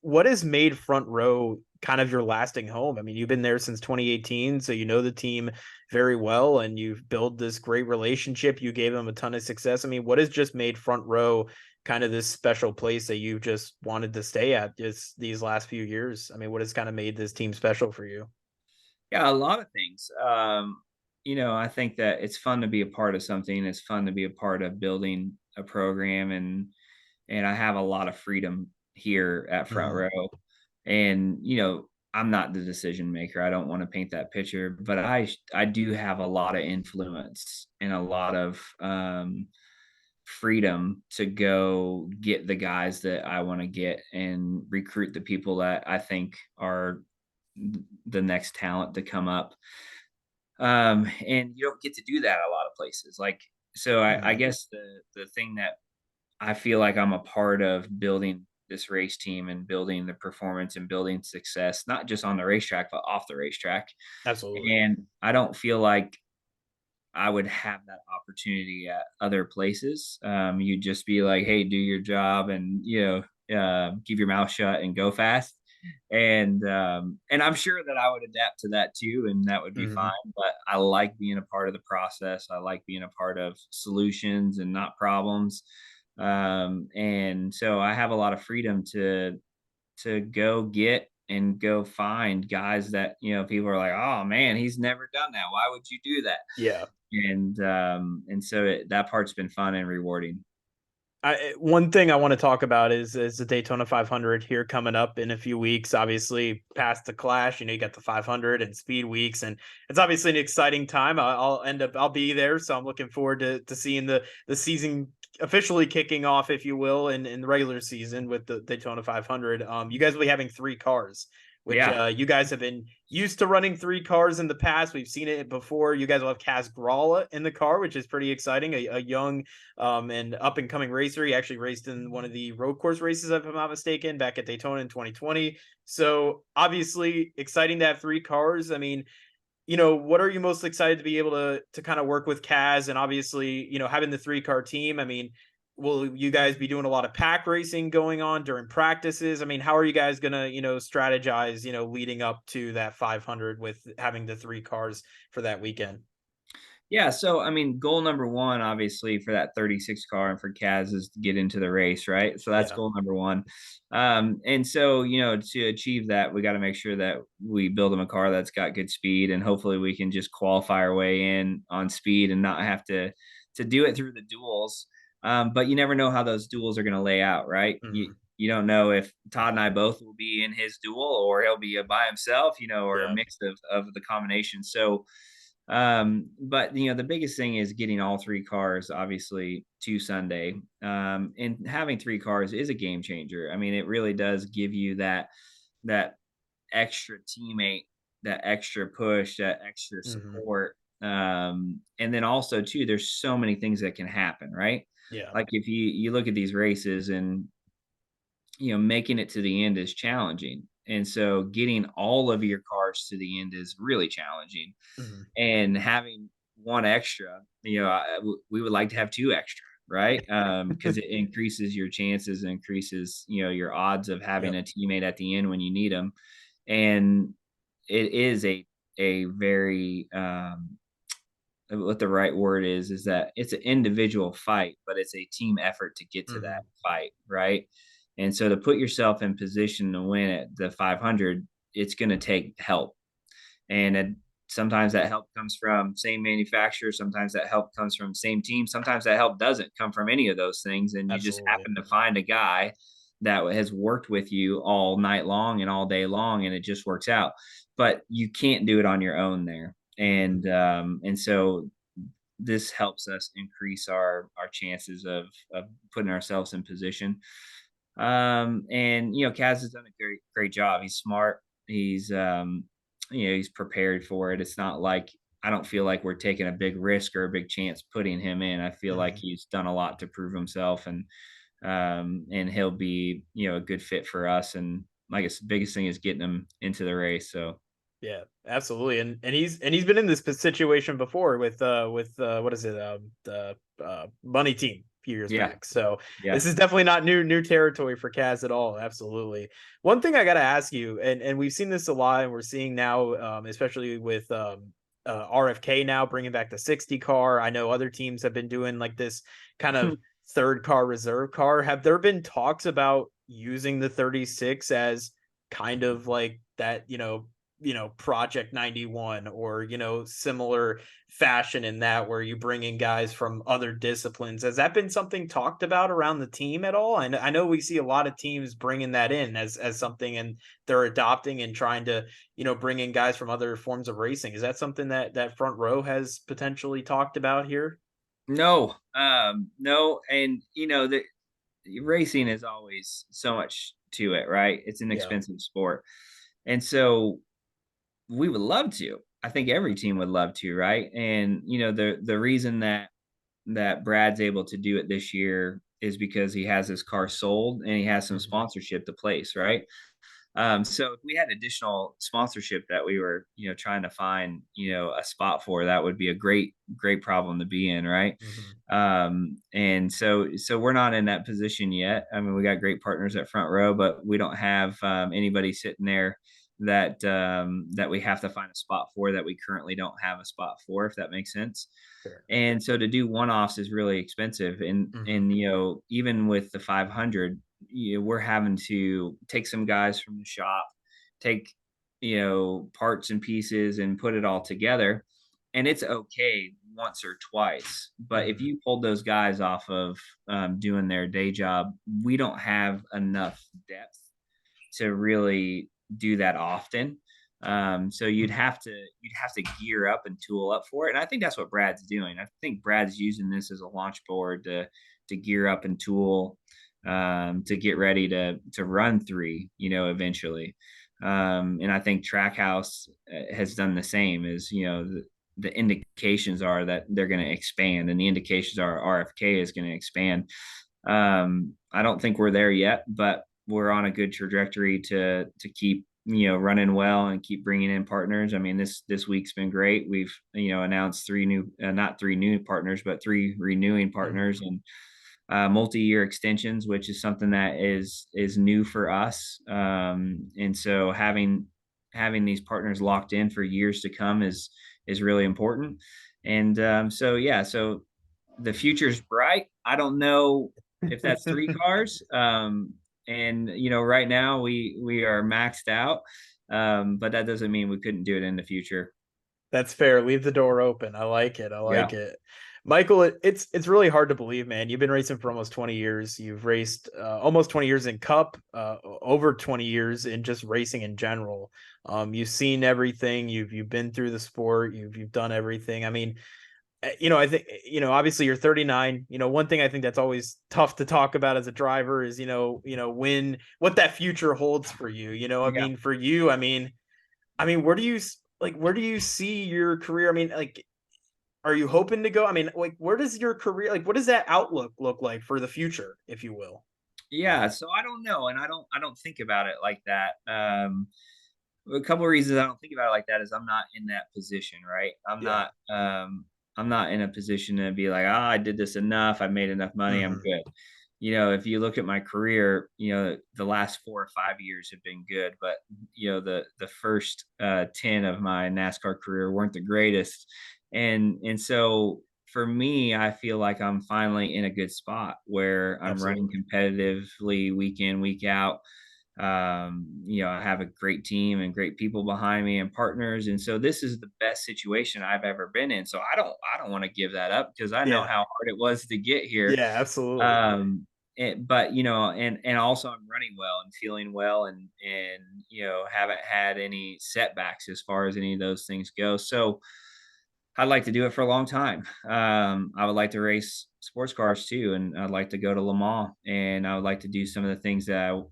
What has made Front Row kind of your lasting home? I mean, you've been there since 2018, so you know the team very well, and you've built this great relationship. You gave them a ton of success. I mean, what has just made Front Row kind of this special place that you just wanted to stay at just these last few years? I mean, what has kind of made this team special for you? Yeah, a lot of things. I think that it's fun to be a part of something. It's fun to be a part of building a program, and I have a lot of freedom here at Front Mhm. Row. And I'm not the decision maker. I don't want to paint that picture, but I do have a lot of influence and a lot of freedom to go get the guys that I want to get and recruit the people that I think are the next talent to come up. And you don't get to do that a lot of places. Like, so I Mhm. guess the thing that I feel like I'm a part of building this race team and building the performance and building success, not just on the racetrack, but off the racetrack. Absolutely. And I don't feel like I would have that opportunity at other places. You'd just be like, "Hey, do your job, and keep your mouth shut and go fast." And I'm sure that I would adapt to that too, and that would be fine. Mhm. But I like being a part of the process. I like being a part of solutions and not problems. And so I have a lot of freedom to go get and go find guys that people are like, "Oh man, he's never done that. Why would you do that?" Yeah. And so that part's been fun and rewarding. One thing I want to talk about is the Daytona 500 here coming up in a few weeks. Obviously, past the Clash, you got the 500 and Speed Weeks, and it's obviously an exciting time. I'll be there, so I'm looking forward to seeing the season officially kicking off, if you will, in the regular season with the Daytona 500. You guys will be having 3 cars, which Yeah. you guys have been used to running 3 cars in the past. We've seen it before. You guys will have Kaz Gralla in the car, which is pretty exciting. A young and up and coming racer. He actually raced in one of the road course races, if I'm not mistaken, back at Daytona in 2020. So obviously exciting to have 3 cars. I mean, what are you most excited to be able to kind of work with Kaz, and obviously, having the 3 car team? I mean, will you guys be doing a lot of pack racing going on during practices? I mean, how are you guys gonna, strategize, leading up to that 500 with having the 3 cars for that weekend? Yeah, so I mean, goal number one, obviously, for that 36 car and for Kaz is to get into the race, right? So that's Yeah. goal number one. And so, to achieve that, we got to make sure that we build him a car that's got good speed, and hopefully we can just qualify our way in on speed and not have to do it through the duels. But you never know how those duels are going to lay out, right? Hmm. You don't know if Todd and I both will be in his duel or he'll be by himself, or a Yeah. mix of the combination. So, but the biggest thing is getting all 3 cars obviously to Sunday. And having 3 cars is a game changer. I mean, it really does give you that extra teammate, that extra push, that extra Hmm. support. And then also too, there's so many things that can happen, right? Yeah. Like if you look at these races and making it to the end is challenging. And so getting all of your cars to the end is really challenging, Hmm. and having one extra, we would like to have 2 extra, right? Because it increases your chances, increases, your odds of having Yep. a teammate at the end when you need them. And it is a very, what the right word is that it's an individual fight, but it's a team effort to get to that Hmm. fight, right? And so to put yourself in position to win at the 500, it's going to take help. And sometimes that help comes from same manufacturer. Sometimes that help comes from same team. Sometimes that help doesn't come from any of those things. And you just Absolutely. happen to find a guy that has worked with you all night long and all day long, and it just works out. But you can't do it on your own there. Hmm. And so this helps us increase our chances of putting ourselves in position. And Kaz has done a great job. He's smart. He's prepared for it. It's not like, I don't feel like we're taking a big risk or a big chance putting him in. I feel like Hmm. he's done a lot to prove himself, and he'll be, a good fit for us. And I guess the biggest thing is getting him into the race. So Yeah, absolutely. And he's been in this situation before with what is it, the money team a few years yeah, back. So yeah. this is definitely not new territory for Kaz at all. Absolutely. One thing I got to ask you, and we've seen this a lot, and we're seeing now, especially with RFK now bringing back the 60 car. I know other teams have been doing like this kind of third car reserve car. Have there been talks about using the 36 as kind of like that, Project 91, or similar fashion in that, where you bring in guys from other disciplines? Has that been something talked about around the team at all? And I know we see a lot of teams bringing that in as something, and they're adopting and trying to bring in guys from other forms of racing. Is that something that front row has potentially talked about here? No, no. And the racing is always so much to it, right? It's an Yeah. expensive sport. And so we would love to. I think every team would love to, right? And the reason that Brad's able to do it this year is because he has his car sold and he has some Hmm. sponsorship to place, right? So if we had additional sponsorship that we were, trying to find, a spot for, that would be a great problem to be in, right? Hmm. And so we're not in that position yet. I mean, we got great partners at front row, but we don't have anybody sitting there that we have to find a spot for, that we currently don't have a spot for, if that makes sense. Sure. And so to do one-offs is really expensive. And Hmm. and even with the 500, we're having to take some guys from the shop, take parts and pieces and put it all together. And it's okay once or twice, but if Hmm. you pulled those guys off of doing their day job, we don't have enough depth to really do that often. So you'd have to gear up and tool up for it. And I think that's what Brad's doing. I think Brad's using this as a launch board to gear up and tool, to get ready to run 3, eventually. And I think Trackhouse has done the same. Is the indications are that they're going to expand, and the indications are RFK is going to expand. I don't think we're there yet, but we're on a good trajectory to keep running well and keep bringing in partners. I mean, this week's been great. We've announced 3 new, not 3 new partners, but 3 renewing Hmm. partners, and multi-year extensions, which is something that is new for us. And so having these partners locked in for years to come is really important. And so the future's bright. I don't know if that's 3 cars. And right now we are maxed out. But that doesn't mean we couldn't do it in the future. That's fair. Leave the door open. I like it. I Yeah. like it. Michael, it's really hard to believe, man. You've been racing for almost 20 years. You've raced almost 20 years in Cup, over 20 years in just racing in general. You've seen everything. You've been through the sport. You've done everything. I mean, I think, obviously you're 39. One thing I think that's always tough to talk about as a driver is, what that future holds for you. I Yeah. mean, for you, where do you see your career? I mean, like, are you hoping to go? I mean, like, where does your career, like, what does that outlook look like for the future, if you will? Yeah, so I don't know, and I don't think about it like that. A couple of reasons I don't think about it like that is I'm not in that position, right? Yeah. I'm not in a position to be like, I did this enough, I made enough money, I'm Hmm. good. If you look at my career, the last 4 or 5 years have been good, but the first 10 of my NASCAR career weren't the greatest. And so for me, I feel like I'm finally in a good spot where I'm running Absolutely. competitively week in, week out. I have a great team and great people behind me and partners. And so this is the best situation I've ever been in. So I don't want to give that up because I know Yeah. how hard it was to get here. Yeah, absolutely. Um, but and also I'm running well and feeling well and haven't had any setbacks as far as any of those things go. So I'd like to do it for a long time. I would like to race sports cars too, and I'd like to go to Le Mans, and I would like to do some of the things that I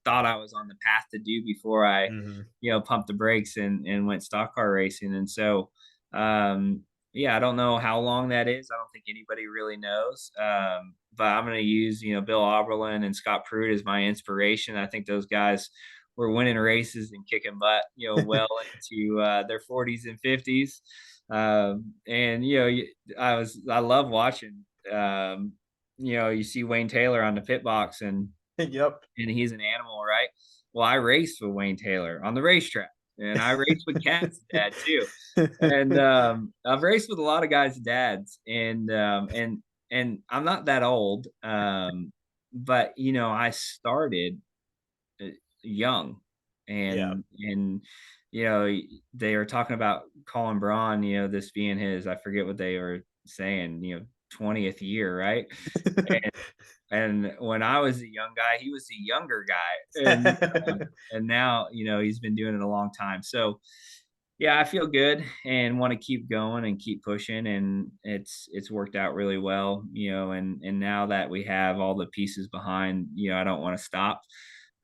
thought I was on the path to do before I, Hmm. pumped the brakes and went stock car racing. And so, yeah, I don't know how long that is. I don't think anybody really knows. But I'm going to use, Bill Auberlin and Scott Pruitt as my inspiration. I think those guys were winning races and kicking butt, well into their 40s and 50s. And I love watching. You see Wayne Taylor on the pit box, Yep. and he's an animal, right? Well, I raced with Wayne Taylor on the racetrack, and I raced with Cat's dad too. And I've raced with a lot of guys' dads, and I'm not that old, but I started uh, young, Yeah. and they were talking about Colin Braun, this being his, I forget what they were saying, 20th year, right? And when I was a young guy, he was a younger guy, and now he's been doing it a long time. So yeah, I feel good and want to keep going and keep pushing, and it's worked out really well, and now that we have all the pieces behind, I don't want to stop.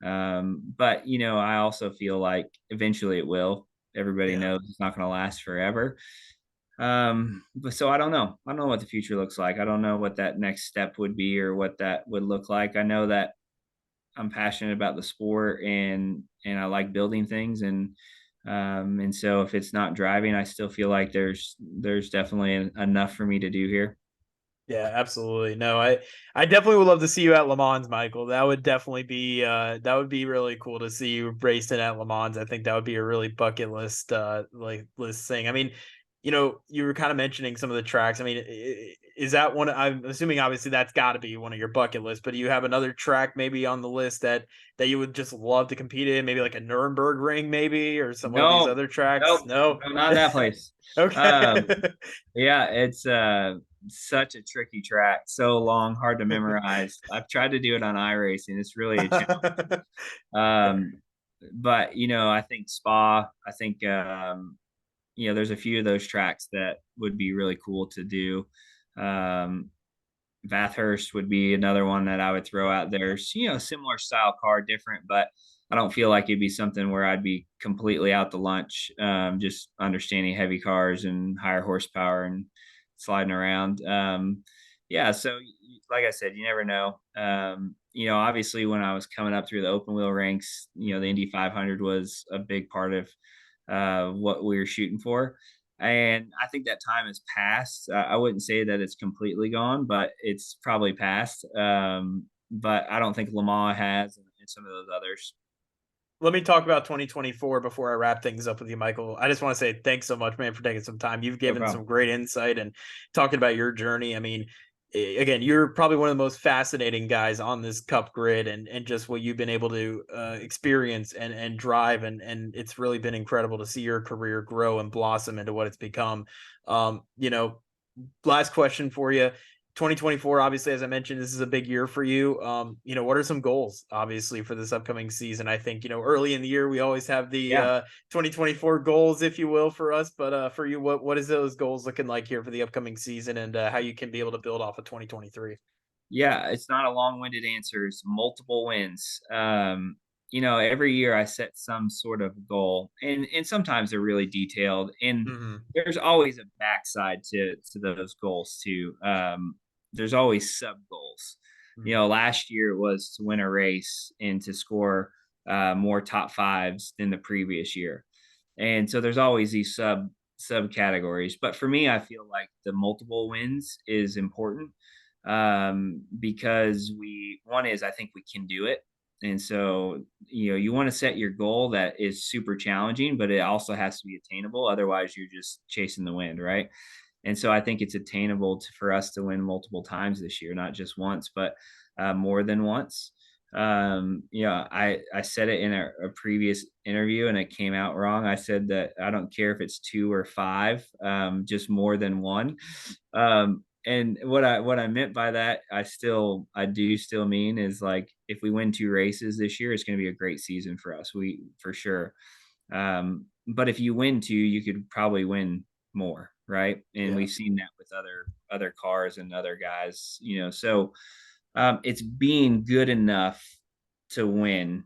But I also feel like eventually it will. Everybody Yeah. knows it's not going to last forever. But so I don't know. I don't know what the future looks like. I don't know what that next step would be or what that would look like. I know that I'm passionate about the sport and I like building things and so if it's not driving, I still feel like there's definitely enough for me to do here. Yeah, absolutely. No, I definitely would love to see you at Le Mans, Michael. That would definitely be that would be really cool to see you racing at Le Mans. I think that would be a really bucket list list thing. I mean, you were kind of mentioning some of the tracks. I mean, is that one? I'm assuming obviously that's got to be one of your bucket lists. But do you have another track maybe on the list that you would just love to compete in? Maybe like a Nuremberg Ring, maybe, or some one of these No, other tracks? nope, No. no, not that place. Okay. Um, yeah, it's such a tricky track, so long, hard to memorize. I've tried to do it on iRacing. It's really a challenge. Fair. Um, but I think Spa. I think there's a few of those tracks that would be really cool to do. Um, Bathurst would be another one that I would throw out there. Similar style car, different, but I don't feel like it'd be something where I'd be completely out to lunch. Just understanding heavy cars and higher horsepower and sliding around. Yeah, so like I said, you never know. Obviously when I was coming up through the open wheel ranks, the Indy 500 was a big part of what we were shooting for. And I think that time has passed. I wouldn't say that it's completely gone, but it's probably passed. But I don't think Le Mans has, and some of those others. Let me talk about 2024 before I wrap things up with you, Michael. I just want to say thanks so much, man, for taking some time. You've given some great insight and talking about your journey. I mean, again, you're probably one of the most fascinating guys on this Cup grid, and just what you've been able to experience and drive, and it's really been incredible to see your career grow and blossom into what it's become. You know, last question for you. 2024, obviously, as I mentioned, this is a big year for you. You know, what are some goals, obviously, for this upcoming season? I think, you know, early in the year, we always have the 2024 goals, if you will, for us. But for you, what is those goals looking like here for the upcoming season, and how you can be able to build off of 2023? Yeah, it's not a long-winded answer. It's multiple wins. You know, every year I set some sort of goal, and sometimes they're really detailed. And Mm-hmm. there's always a backside to those goals too. There's always sub goals. You know, last year it was to win a race and to score more top fives than the previous year. And so there's always these sub categories. But for me, I feel like the multiple wins is important, because one is, I think we can do it. And so, you know, you want to set your goal that is super challenging, but it also has to be attainable. Otherwise, you're just chasing the wind, right? And so I think it's attainable for us to win multiple times this year, not just once, but more than once. You know, I said it in a previous interview and it came out wrong. I said that I don't care if it's 2 or 5, just more than one. And what I meant by that, I do still mean is, like, if we win 2 races this year, it's going to be a great season for us. For sure. But if you win 2, you could probably win more, right? And we've seen that with other cars and other guys, you know. So it's being good enough to win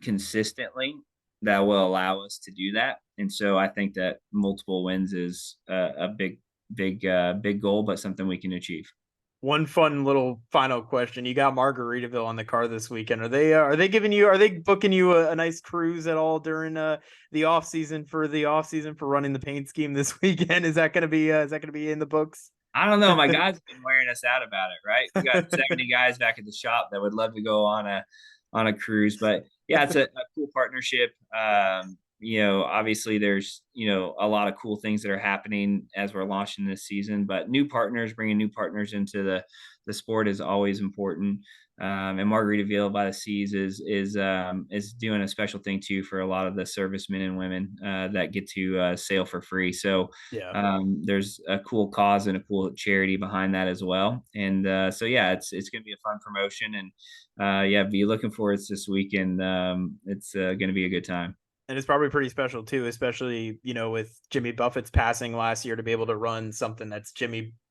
consistently that will allow us to do that. And so I think that multiple wins is a big goal, but something we can achieve. One fun little final question. You got Margaritaville on the car this weekend. Are they booking you a nice cruise at all during the off season for running the paint scheme this weekend? Is that gonna be in the books? I don't know. My guys have been wearing us out about it, right? We got 70 guys back at the shop that would love to go on a cruise. But yeah, it's a cool partnership. You know, obviously there's, you know, a lot of cool things that are happening as we're launching this season, but bringing new partners into the sport is always important. And Margaritaville by the Seas is doing a special thing too for a lot of the servicemen and women that get to sail for free. So there's a cool cause and a cool charity behind that as well. And so yeah, it's going to be a fun promotion, and yeah, be looking forward to this weekend. It's going to be a good time. And it's probably pretty special too, especially, you know, with Jimmy Buffett's passing last year, to be able to run something that's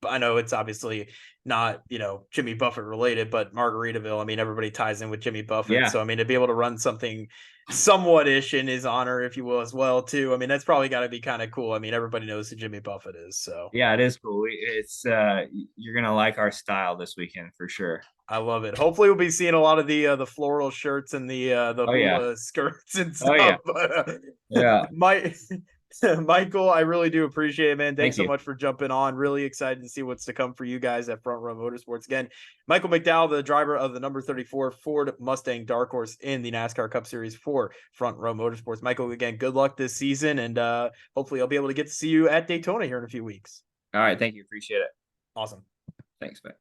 I know it's obviously not, you know, Jimmy Buffett related, but Margaritaville, I mean, everybody ties in with Jimmy Buffett. Yeah. So, I mean, to be able to run something somewhat ish in his honor, if you will, as well, too. I mean, that's probably got to be kind of cool. I mean, everybody knows who Jimmy Buffett is. So yeah, it is cool. You're going to like our style this weekend for sure. I love it. Hopefully we'll be seeing a lot of the floral shirts and the hula skirts and stuff. Yeah. But, Yeah. Michael, I really do appreciate it, man. Thanks so you. much for jumping on. Really excited to see what's to come for you guys at Front Row Motorsports. Again, Michael McDowell, the driver of the number 34 Ford Mustang Dark Horse in the NASCAR Cup Series for Front Row Motorsports. Michael, again, good luck this season, and hopefully I'll be able to get to see you at Daytona here in a few weeks. All right. Thank you. Appreciate it. Awesome. Thanks, man.